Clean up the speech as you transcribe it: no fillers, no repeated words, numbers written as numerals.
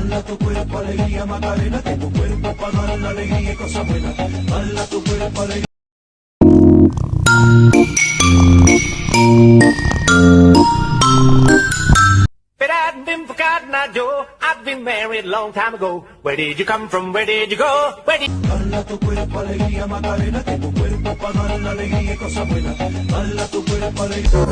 Dala tu cuerpo alegría Macarena, que tu cuerpo para dar la alegría y cosas buenas. Dala tu cuerpo alegría. But I've been forgotten, I do. I've been married a long time ago. Where did you come from? Where did you go? Where did... Dala tu cuerpo alegría Macarena, que tu cuerpo para dar la alegría y cosas buenas. Dala tu cuerpo alegría.